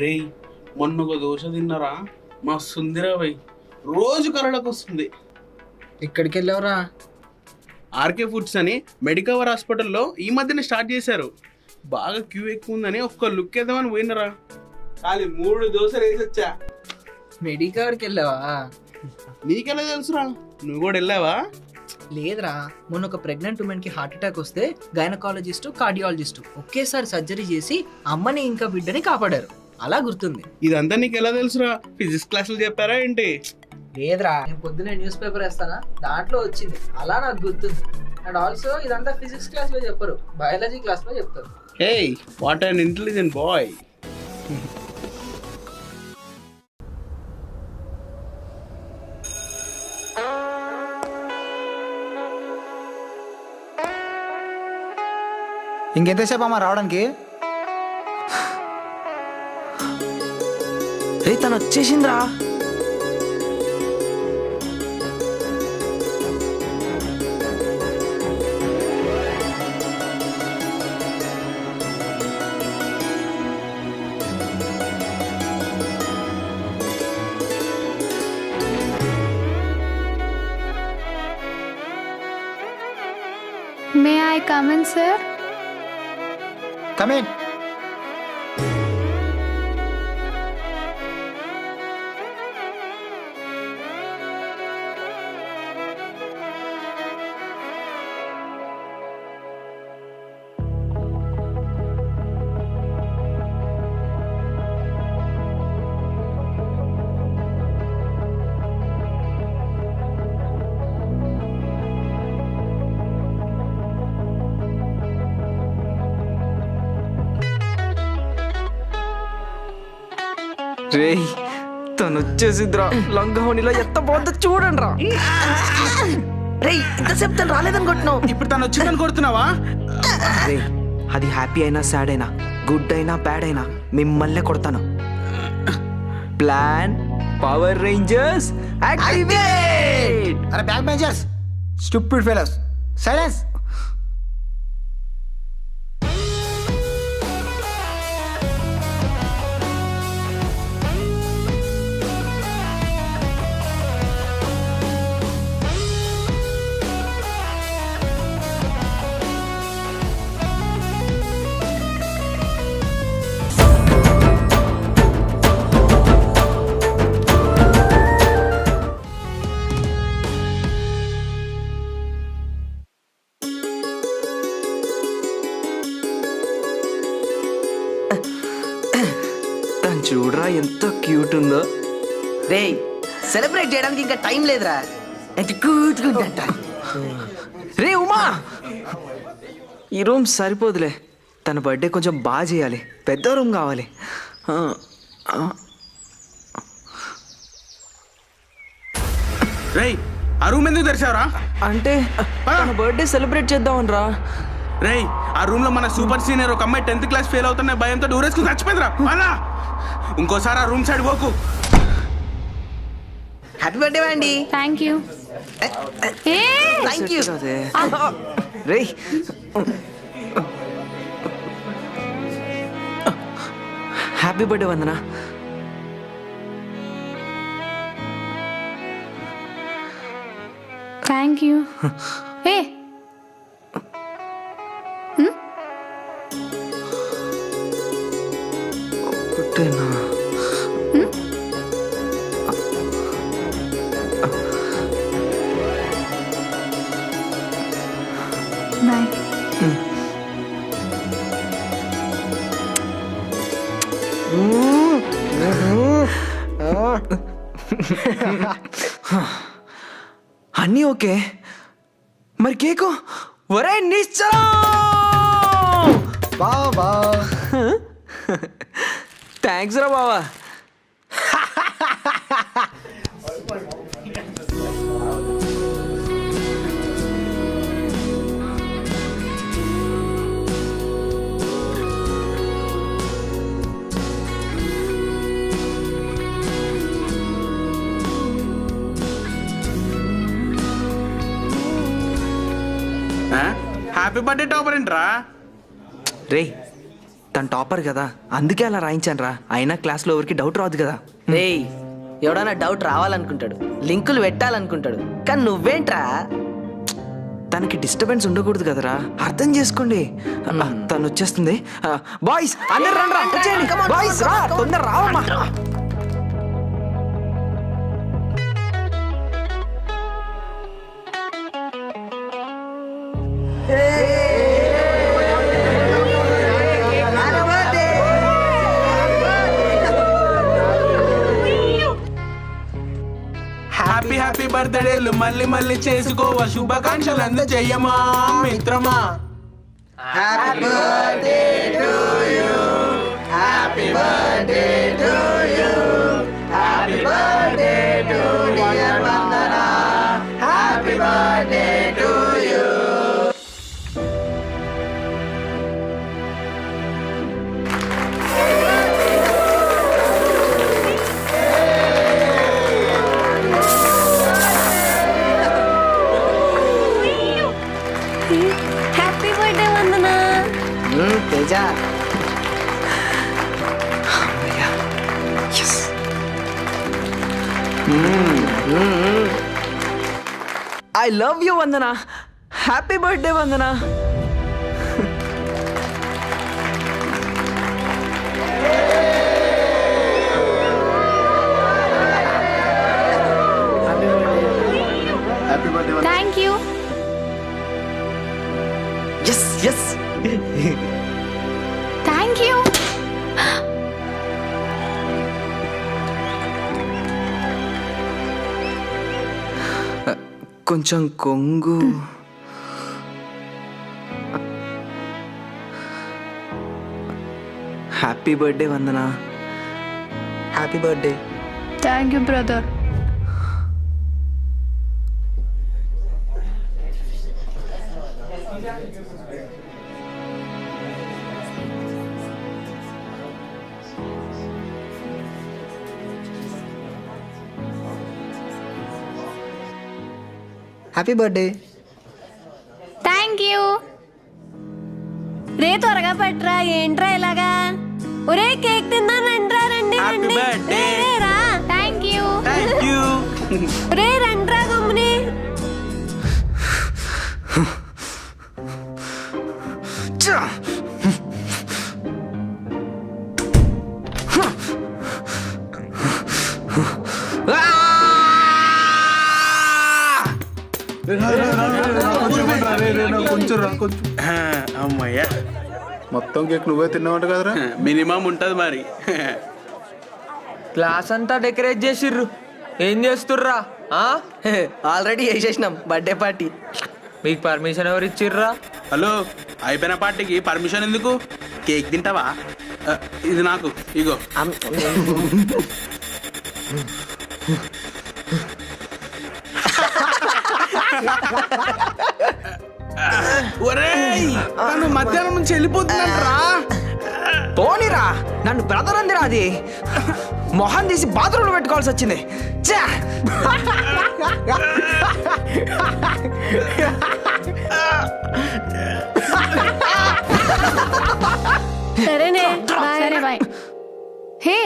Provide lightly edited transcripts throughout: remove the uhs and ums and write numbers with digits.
రేయ్ మొన్న ఒక దోశ తిన్నారా మస్తుందిరా భయ్. రోజు కరడకు వస్తుంది. ఎక్కడికి వెళ్ళావురా? ఆర్కే ఫుడ్స్ అని మెడికవర్ హాస్పిటల్లో ఈ మధ్యనే స్టార్ట్ చేశారు. బాగా క్యూ ఎక్కువ ఉందని ఒక్క లుక్ వేద్దామని పోయినరా. ఖాళీ 3 దోశలు వేసి వచ్చా. మెడికవర్కి వెళ్ళావా? నీకెలా తెలుసురా? నువ్వు కూడా వెళ్ళావా? లేదురా, మొన్న ఒక ప్రెగ్నెంట్ ఉమెన్ కి హార్ట్ అటాక్ వస్తే గైనకాలజిస్ట్ కార్డియాలజిస్ట్ ఒకేసారి సర్జరీ చేసి అమ్మని ఇంకా బిడ్డని కాపాడారు. అలా గుర్తుంది. ఇదంతా నీకు ఎలా తెలుసురా? ఫిజిక్స్ క్లాసులు చెప్పారా ఏంటి? లేదురా, నేను పొద్దునే న్యూస్ పేపర్ వేస్తానా, దాంట్లో వచ్చింది, అలా నాకు గుర్తుంది. అండ్ ఆల్సో ఇదంతా ఫిజిక్స్ క్లాస్ లో చెప్పరు, బయాలజీ క్లాస్ లో చెప్తారు. హే, వాట్ అన్ ఇంటెలిజెంట్ బాయ్. ఇంకెంతసేపు అమ్మా రావడానికి? రే తను వచ్చేసిందిరా. May I come in, sir? Come in. రే తను వచ్చేసిందిరా. లంగావనిలో ఎంత బాగుందో చూడండి రా. రే ఇంతసేపు తను రాలేదనుకుంటున్నావు, ఇప్పుడు తను వచ్చిందని కొడుతున్నావా? రే అది హ్యాపీ అయినా సాడ్ అయినా గుడ్ అయినా బ్యాడ్ అయినా మిమ్మల్నే కొడతాను. Plan Power Rangers activate. అరే back benchers, stupid fellows, silence. తను చూడరా ఎంత క్యూట్ ఉందో. రే సెలబ్రేట్ చేయడానికి ఇంకా టైం లేదురా. ఎంత క్యూట్గా ఉందంట. రే ఉమా, ఈ రూమ్ సరిపోదులే, తన బర్త్డే కొంచెం బాగా చేయాలి, పెద్ద రూమ్ కావాలి. రేయ్ ఆ రూమ్ ఎందుకు తెరిచావురా? అంటే తన బర్త్డే సెలబ్రేట్ చేద్దామని రా. రేయ్ ఆ రూమ్ లో మన సూపర్ సీనియర్ ఒక అమ్మాయి 10th క్లాస్ ఫెయిల్ అవుతున్న భయంతో డూరేసుకుని చచ్చిపోయిందిరా. అలా ఇంకోసారి ఆ రూమ్ సైడ్ పోకు. హ్యాపీ బర్త్డే అండి. Thank you. Thank you. Ray happy birthday Vandana. Thank you. Hey. ఒకటేనా? Bye. అన్నీ ఓకే, మరి కేకు? ఒరే నిశ్చలం. బాబా థ్యాంక్స్ రా బావా. హ్యాపీ బర్త్డే టాపర్ ఏంట్రా? రే తను టాపర్ కదా, అందుకే అలా రాయించాను రా. అయినా క్లాస్లో ఎవరికి డౌట్ రాదు కదా. రేయ్ ఎవడన్నా డౌట్ రావాలనుకుంటాడు, లింకులు పెట్టాలనుకుంటాడు, కానీ నువ్వేంట్రా? తనకి డిస్టర్బెన్స్ ఉండకూడదు కదరా, అర్థం చేసుకోండి. తను వచ్చేస్తుంది. బాయ్స్ అందరు రండి రా, వచ్చేయండి. బాయ్స్ రా, తొందర రావమ్మా. హ్యాపీ హ్యాపీ బర్త్డేలు మళ్ళీ మళ్ళీ చేసుకోవా, శుభాకాంక్షలు అందజేయమా మిత్రమా. Happy birthday Vandana. Teja I love you Vandana. Happy birthday Vandana. Thank you. Yes yes thank you. కొంచెం కొంగు. Happy birthday Vandana. Happy birthday. Thank you brother. Happy birthday. Thank you. రే త్వరగా పట్రా, ఏంట్రా ఇలాగా? ఒరే కేక్ తిందానంట్రా, రండి రండి. రే, రే, రా. Thank you. రే రండ్రా గమ్ముని. అమ్మయ్యా, మొత్తం కేక్ నువ్వే తిన్నావంట కదరా? మినిమం ఉంటది మరి. క్లాస్ అంతా డెకరేట్ చేసిర్రు, ఏం చేస్తుర్రా? ఆల్రెడీ వేసేసినాం బర్త్డే పార్టీ. మీకు పర్మిషన్ ఎవరు ఇచ్చిర్రా? హలో, అయిపోయిన పార్టీకి పర్మిషన్ ఎందుకు? కేక్ తింటావా? ఇది నాకు ఇగో. ఒరేయ్, తను మధ్యాహ్నం నుంచి వెళ్ళిపోతుందంటరా. పోనీరా, నన్ను బ్రదర్ అందిరా. అది మొహం తీసి బాత్రూంలో పెట్టుకోవాల్సి వచ్చింది. ఛా! సరేనే, సరే bye. Hey,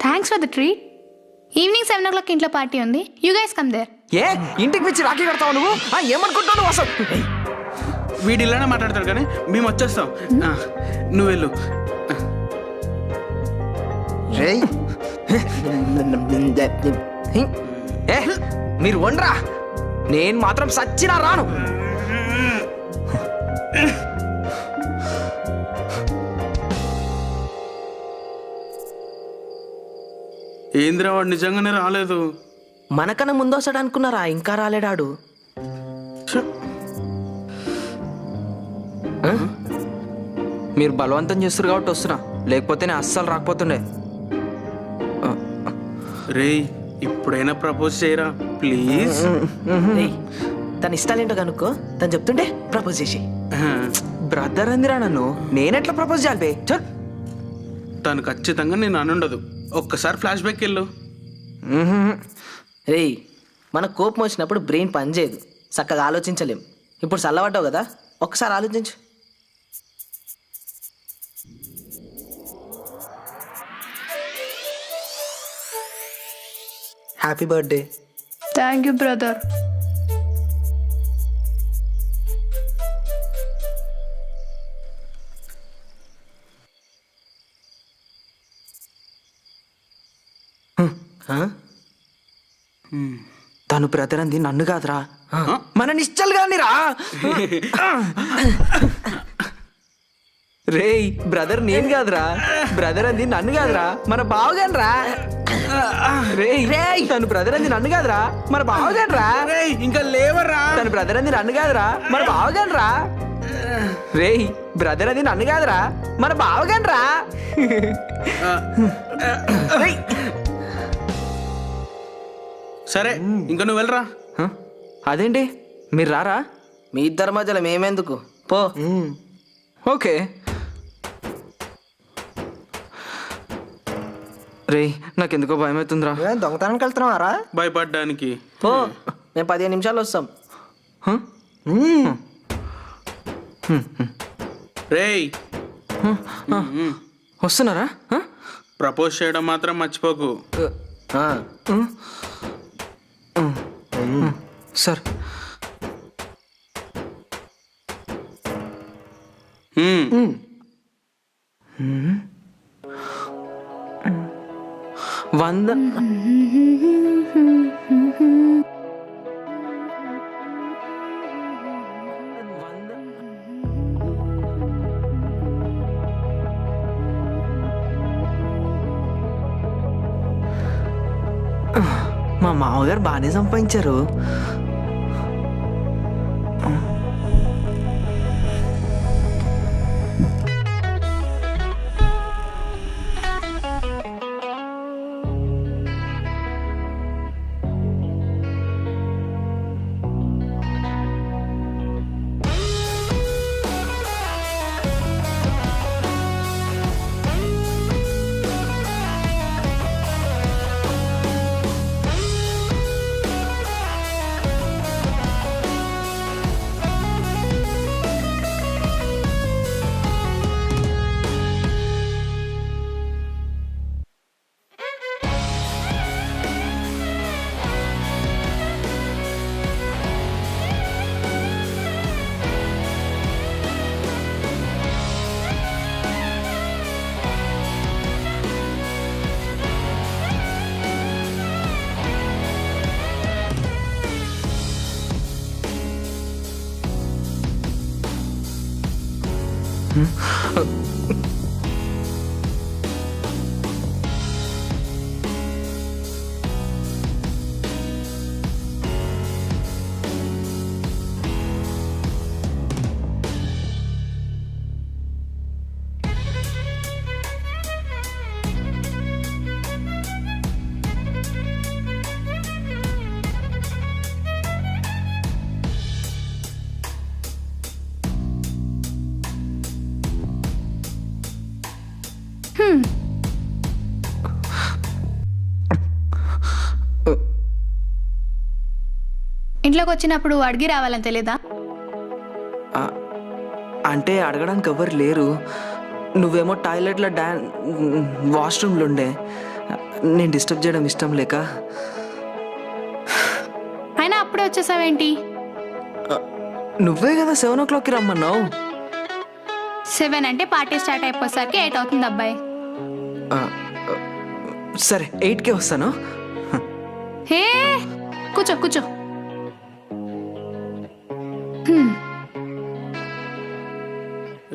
thanks for the treat. Evening 7 o'clock ఇంట్లో పార్టీ ఉంది. You guys come there. ఏ ఇంటికి పిచ్చి రాఖీ కడతావు నువ్వు? ఏమనుకుంటావు నువ్వు అసలు? వీడి ఇలానే మాట్లాడతాడు కానీ మేము వచ్చేస్తాం. నువ్వు వెళ్ళు. రేయ్ ఏ మీరు వండ్రా, నేను మాత్రం సచ్చినా రాను. ఏంద్రా, వాడు నిజంగానే రాలేదు. మనకన్నా ముందు వస్తాడు అనుకున్నారా, ఇంకా రాలేడాడు. మీరు బలవంతం చేస్తారు కాబట్టి వస్తున్నా, లేకపోతే నేను అస్సలు రాకపోతుండే. రేయ్, ఇప్పుడైనా ప్రపోజ్ చేయరా ప్లీజ్. రేయ్, తన ఇష్టాలేంటో కనుక్కో, తను చెప్తుంటే ప్రపోజ్ చేసి. బ్రదర్ అందిరా నన్ను, నేనెట్లా ప్రపోజ్ చేయాలి బే? చల్. తను ఖచ్చితంగా నేను అనుండదు. ఒక్కసారి ఫ్లాష్ బ్యాక్ వెళ్ళు. రేయ్, మనకు కోపం వచ్చినప్పుడు బ్రెయిన్ పనిచేయదు, చక్కగా ఆలోచించలేం. ఇప్పుడు చల్లబడ్డావు కదా, ఒక్కసారి ఆలోచించు. Happy birthday. Thank you brother. తను బ్రదర్ అంది నన్ను కాదురా, మన నిశ్చల్ గాని రా. రేయ్ బ్రదర్ నేను కాదురా, బ్రదర్ అంది నన్ను కాదురా, మన బావగాని రా. రేయ్ తను బ్రదర్ అంది నన్ను కాదురా, మన బావగాని రా. ఇంకా లేవరా. తను బ్రదర్ అంది నన్ను కాదురా, మన బావగాని రా. రేయ్ బ్రదర్ అది నన్ను కాదురా, మన బావగాని రా. సరే ఇంకా నువ్వు వెళ్ళరా. అదేంటి మీరు రారా? మీ ఇద్దరి మధ్యలో మేమెందుకు, పో. ఓకే. రే నాకెందుకో భయం అవుతుందిరా. దొంగతనానికి వెళ్తున్నావారా? భయపడ్డానికి. పో, మేము 15 నిమిషాలు వస్తాం. రేయ్ వస్తున్నారా? ప్రపోజ్ చేయడం మాత్రం మర్చిపోకు. సార్ వంద మా మామగారు బాగానే సంపాదించారు. ఇంట్లోకి వచ్చినప్పుడు అడిగి రావాలని తెలీదా? అంటే అడగడానికి ఎవరు లేరు. నువ్వేమో టాయిలెట్లో వాష్రూమ్లో ఉండే, నేను డిస్టర్బ్ చేయడం ఇష్టం లేక. అయినా అప్పుడే వచ్చేసావేంటి? నువ్వే కదా 7 o'clockకి రమ్మన్నావు. 7 అంటే పార్టీ స్టార్ట్ అయిపోయేసరికి 8 అవుతుంది అబ్బాయి. సరే 8కే వస్తాను. హే కూర్చో కూర్చో.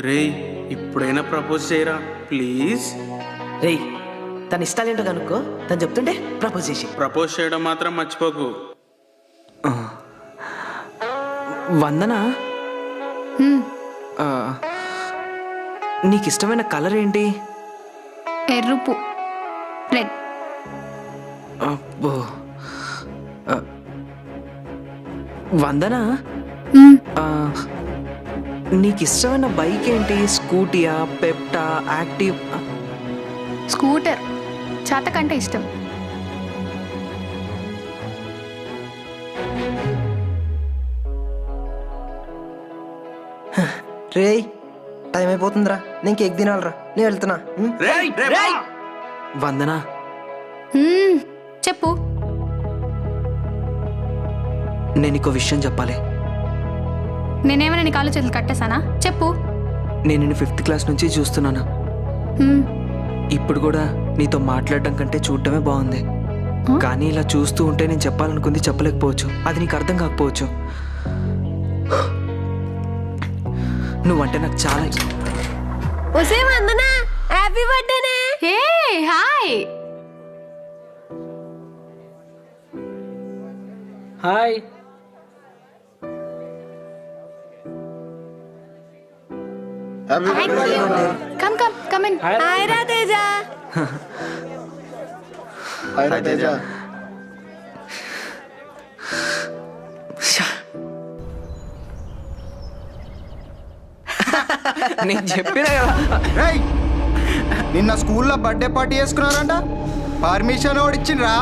రేయ్ ఇప్పుడైనా ప్రపోజ్ చేయరా ప్లీజ్. రేయ్ తన ఇష్టాలేంటో కనుక్కో, తను చెప్తుంటే ప్రపోజ్ చేసి. ప్రపోజ్ చేయడం మాత్రం మర్చిపోకు. వందన, నీకు ఇష్టమైన కలర్ ఏంటి? ఎరుపు, రెడ్. అబ్బో. వందన, నీకు ఇష్టమైన బైక్ ఏంటి? స్కూటీయా, పెప్టా, యాక్టివ్? స్కూటర్ చేతకంటే ఇష్టం. రేయ్ టైం అయిపోతుందిరా, నేను కేక్ తినాలరా, నేను వెళ్తున్నా. వందన, చెప్పు. నేను నీకు విషయం చెప్పాలి. నేనేమైనా నీ కాళ్ళు చేతులు కట్టేశానా? చెప్పు. నేను నిన్ను 5th క్లాస్ నుంచి చూస్తున్నాను. హ్మ్. ఇప్పుడు కూడా నీతో మాట్లాడడం కంటే చూడటమే బాగుంది. కానీ ఇలా చూస్తూ ఉంటే నేను చెప్పాలనుకుంది చెప్పలేకపోవచ్చు. అది నీకు అర్థం కాకపోవచ్చు. నువ్వంటే నాకు చాలా ఇష్టం. హ్యాపీ బర్త్డేనే. Hey hi. Hi. Come in. Hi రా తేజ. నేను చెప్పినా కదా. రేయ్, నిన్న స్కూల్లో బర్త్డే పార్టీ చేసుకున్నారంట. పర్మిషన్ కూడా ఇచ్చిండ్రా?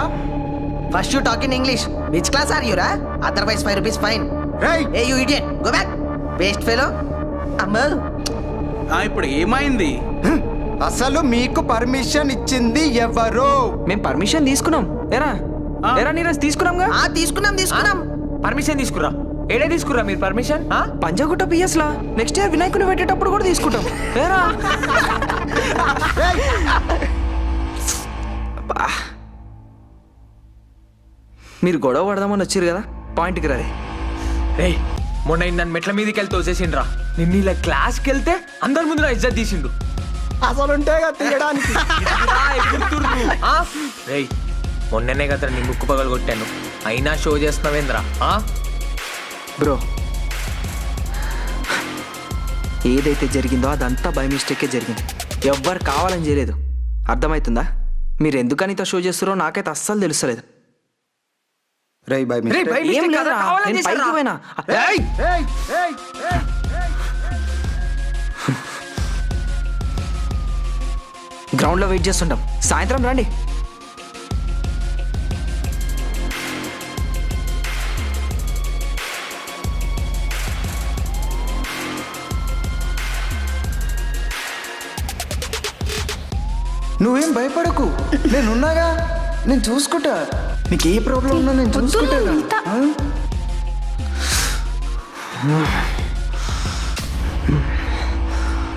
First you talk in English. Which class are you రా? Otherwise 5 rupees fine. రేయ్, ఏ you idiot, go back. Waste fellow. అమ్మో, ఇప్పుడు ఏమైంది? అసలు మీకు పర్మిషన్ ఇచ్చింది ఎవరు? మేము పర్మిషన్ తీసుకున్నాం. ఎరా ఎరా నీరజ్ తీసుకున్నాంగా. తీసుకున్నాం. పర్మిషన్ తీసుకురా. ఏడే తీసుకురా మీరు పర్మిషన్? పంజాగుట్ట పిఎస్ లా నెక్స్ట్ ఇయర్ వినాయకుని పెట్టేటప్పుడు కూడా తీసుకుంటాం. ఏరా అబ్బా. మీరు గొడవ పడదామని వచ్చారు కదా, పాయింట్కి రా. రే మొన్న నన్ను మెట్ల మీదకి వెళ్తే వచ్చేసిండ్రా. నిన్న ఇలా క్లాస్కి వెళ్తే అందరి ముందు నా ఇజ్జత్ తీసిండు. అసలు ఉంటేగా తీయడానికి. రే మొన్ననే కదా నీ ముక్కు పగలు కొట్టాను, అయినా షో చేస్తున్నావేంద్రా? బ్రో, ఏదైతే జరిగిందో అదంతా బై మిస్టేకే జరిగింది. ఎవ్వరు కావాలని చేయలేదు. అర్థమవుతుందా? మీరు ఎందుకనితో షో చేస్తారో నాకైతే అస్సలు తెలుస్తలేదు. రేయ్, బై రే, by mistake కాదురా, కావాలని చేశారా? గ్రౌండ్ లో వెయిట్ చేస్తుంటాం. సాయంత్రం రండి. నువ్వేం భయపడకు, నేనున్నాగా. నేను చూసుకుంటా. నీకు ఏ ప్రాబ్లం ఉన్నా నేను చూసుకుంటా.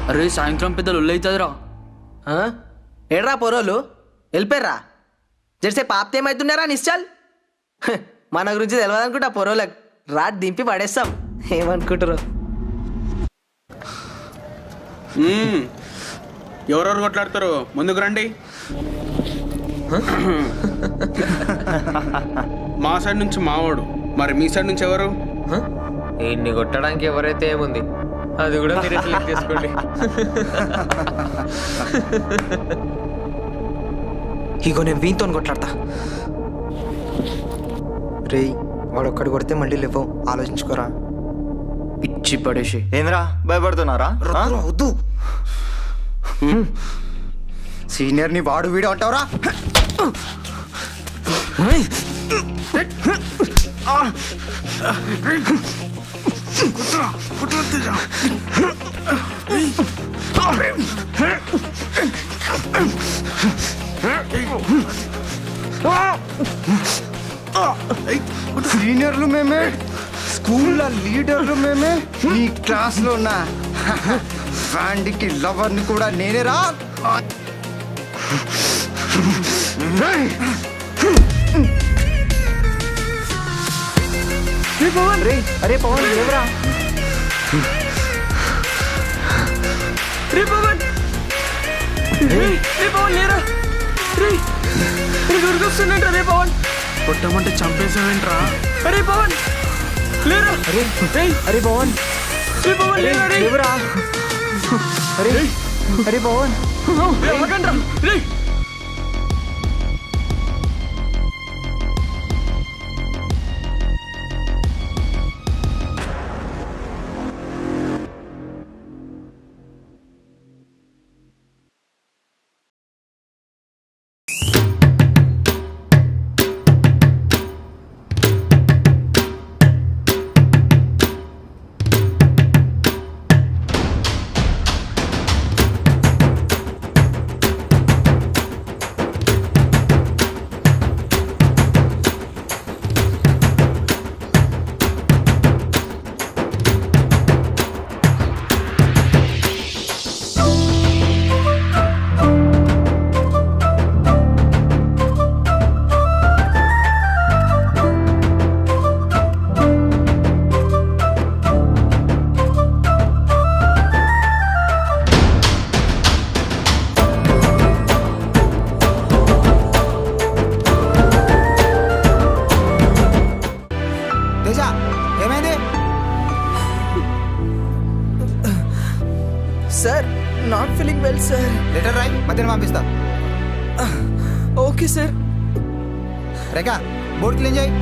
అరే సాయంత్రం పెద్ద లొల్లైతుందిరా. ఏడ్రా పొరోలు వెళ్ళిపోయారా? జెర్సే పాపతే ఏమవుతున్నారా నిశ్చల్? మన గురించి తెలియదు అనుకుంటా పొరోలకు. రాట్ దింపి పడేస్తాం. ఏమనుకుంటారు? ఎవరెవరు కొట్లాడతారు? ముందుకు రండి. మా సైడ్ నుంచి మావాడు, మరి మీ సైడ్ నుంచి ఎవరు? ఇన్ని కొట్టడానికి ఎవరైతే ఏముంది, అది కూడా మీరు ఎట్లా తీసుకోండి. ఇగో నేను వీంతో కొట్లాడతా. రేయ్, వాడు ఒక్కడు కొడితే మళ్ళీ లేవు. ఆలోచించుకోరా. పిచ్చి పడేసి. ఏంద్రా భయపడుతున్నారా? వద్దు. సీనియర్ని వాడు వీడు అంటావురా? సీనియర్లు మేమే, స్కూల్లో లీడర్లు మేమే, నీ క్లాస్లో ఉన్న ఫ్యాండ్కి లవర్ని కూడా నేనే రా. అరే పవన్ లేవరా. రే పవన్, రే పవన్ లేరా. రే దొరికొస్తున్నట్రా. రే పవన్, కొట్టమంటే చంపేసావేంట్రా? అరే పవన్ లేరా. అరే పవన్, రే పవన్ లేరా. రే లేవరా. అరే పవన్, ఆగండ్రా. రే సార్. లెటర్ రాయి, మధ్యాహ్నం పంపిస్తా. Okay sir. Rekha, board clean చేయి.